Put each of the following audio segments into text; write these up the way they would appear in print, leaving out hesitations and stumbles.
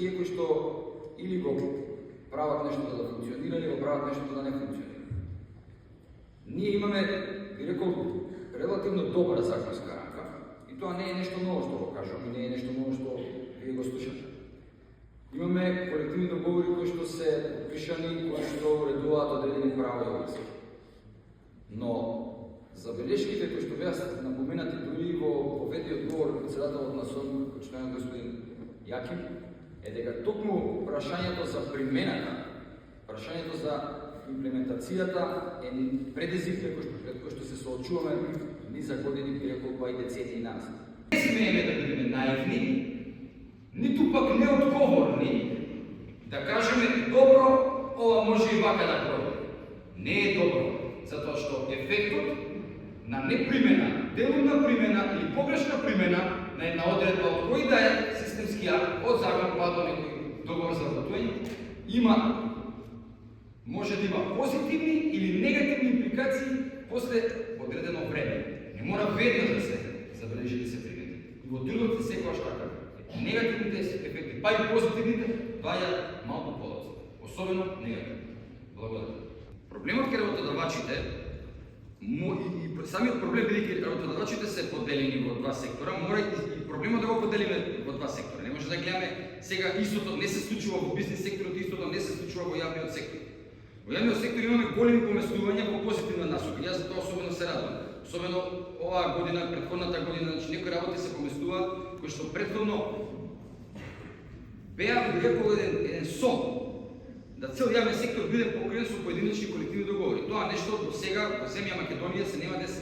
тие кои што или го прават нешто да функционира, или го прават нешто да не функционира. Ние имаме, би рекол, релативно добра законска рамка, и тоа не е нешто ново што го кажам, и не е нешто ново што вие го слушате. Имаме колективни договори кои што се пишани, кои што уредуваат одредени права и обврски. Но забелешките кои што беа напоменати дури во поведниот говор председателот на СОД, почитаниот господин Јаким, е дека токму прашањето за примената, прашањето за имплементацијата е предизвик пред кој што се соочуваме ни за години, би рекол, па и децении назад. Не смееме да бидеме наивни, ниту пак неодговорни, да кажеме добро, ова може и вака да пројде. Не е добро, затоа што ефектот на непримена, делумна примена или погрешна примена на една одредба од кој да е системски акт, од закон па до некој договор за работување, може да има позитивни или негативни импликации после одредено време. Не мора веднаш да се забележи да се примени. И во трудот е секојаш така. Негативните ефекти, па и позитивните, доаѓаат малку подоцна. Особено негативни. Благодарам. Проблемот кај работодавачите, и самиот проблем бидејќи работодавачите се поделени во два сектора, мора и проблемот да го поделиме во два сектора. Не може да гледаме сега истото не се случува во бизнис секторот, истото не се случува во јавниот сектор. Во јавниот сектор имаме големи поместувања во позитивна насока. Јас за тоа особено се радувам. Особено оваа година, претходната година, значи некои работи се поместуваат кои што претходно беа, би рекол, еден сон да цел јавен сектор биде покриен со поединечни колективни договори. Тоа нешто до сега во земја Македонија се нема деси.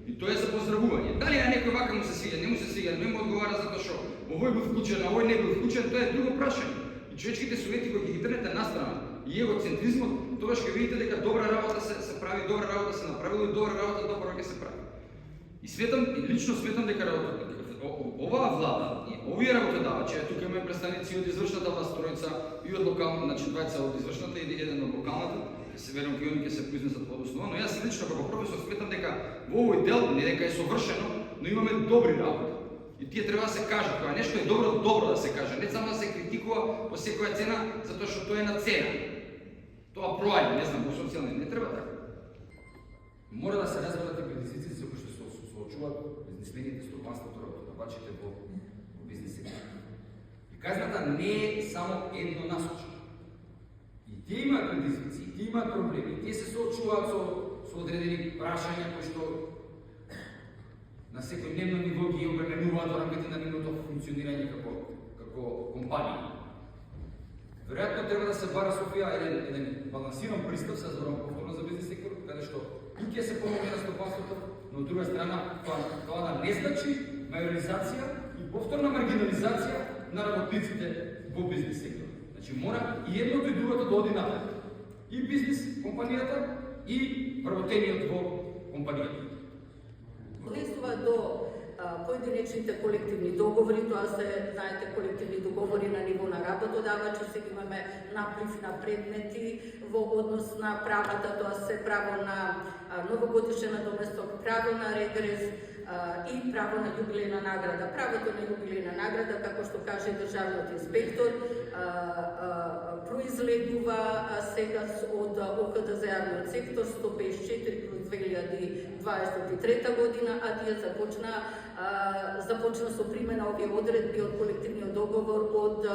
И тоа е за поздравување. Дали на некој вака му се свиѓа, не му се свиѓа, не му одговара затоа што овој бил вклучен, а овој не бил вклучен, тоа е друго прашање. И човечките совети кои ги трнете настрана и егоцентризмот, тогаш ќе видите дека добра работа се прави, добра работа се направила и добра работа добро ќе се прави. И сметам, и лично сметам дека оваа влада, овие работодавачи, тука имаме представници од извршната власт, тројца и од локалната, значи двајца од извршната и еден од локалната, се верувам дека они ќе се произнесат по основа, но јас лично како професор сметам дека во овој дел не дека е совршено, но имаме добри работи. И тие треба да се кажат, кога нешто е добро да се каже, не само да се критикува по секоја цена, затоа што тоа е на цена. Тоа проаѓа, не знам, во социјални не треба така. Мора да се разберат и предизвиците со кои што се соочуваат бизнисмените, стопанството, работодавачите во бизнисите. И казната не е само еднонасочна. И тие имаат предизвици, и тие имаат проблеми, и тие се соочуваат со одредени прашања кои што на секој дневно ниво ги обременуваат во рамките на нивното функционирање како компанија. Веројатно треба да се бара Софија еден балансиран пристап, се зборам повторно за бизнис сектор, каде што и ќе се помогне на стопанството, но од друга страна тоа да не значи мајоризација и повторна маргинализација на работниците во бизнис сектор. Значи мора и едното и другото да оди напред. И бизнис компанијата и вработениот во компанијата. Влезува до поединечните колективни договори, тоа се, знаете, колективни договори на ниво на работодавачи, сега имаме наплив на предмети во однос на правата, тоа се право на новогодишен надоместок, право на регрес и право на јубилејна награда. Правото на јубилејна награда, како што каже државниот инспектор, произлегува сега од ОКД за јавниот сектор 154/2023 година, а тие започна со примена овие одредби од колективниот договор од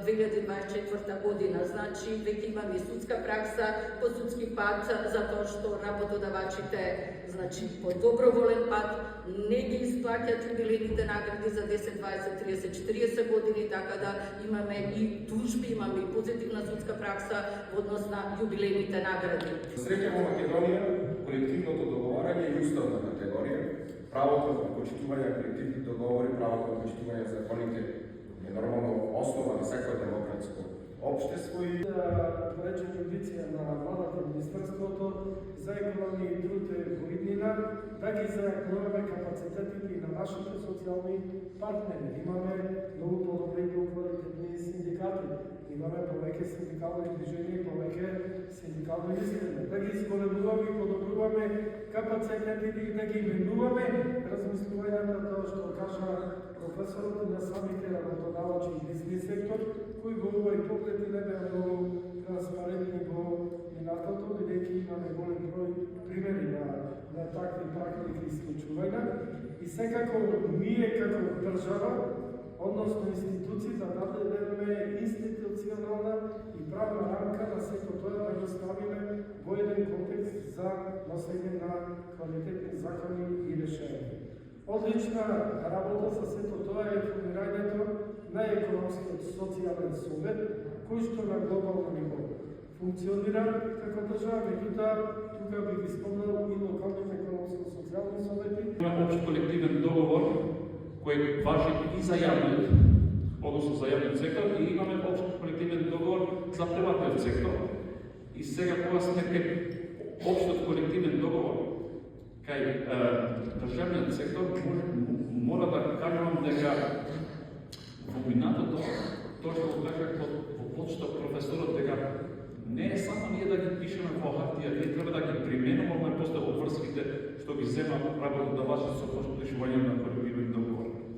2024 година. Значи, веќе имаме и судска пракса по судски пат, затоа што работодавачите, значи, по доброволен пат не ги исплаќаат јубилејните награди за 10, 20, 30, 40 години, така да имаме и тужби, имаме и позитивна судска пракса во однос на јубилејните награди. Среќа во Македонија, колективното договарање е уставна категорија. Правото на почитување на колективни договори, правото на почитување на законите е нормално основа на секој демократско општество и вече амбиција на владата, министерството за економија и труд во иднина да ги зајакнуваме капацитетите и на нашите социјални партнери. Имаме многу подобри кооперативни синдикати, имаме повеќе синдикални движења и повеќе синдикални искрене. Да ги зголемуваме и подобруваме капацитетите и да ги именуваме размислувањата, тоа што кажа професорот на самите работодавачи и бизнис сектор, кои го погледи не беа многу транспарентни во минатото, бидејќи имаме голем број примери на такви практики и случувања. И секако ние како држава, односно институции, да дадеме институционална и правна рамка на сето тоа да го ставиме во еден контекст за носење на квалитетни закони и решенија. Одлична работа за сето тоа е формирањето на економскиот социјален совет, кој што на глобално ниво функционира како држава, меѓутоа тука би ги спомнал и локалните економско-социјални совети. Има општ колективен договор кој важи и за јавниот, односно за јавниот сектор, и имаме општ колективен договор за приватниот сектор. И сега кога сме кај општот колективен договор кај државниот сектор, мора да кажам дека во минатото, тоа што го кажа во почеток професорот, дека не е само ние да ги пишеме во хартија, ние треба да ги применуваме после обврските што ги зема работодавачот со решување на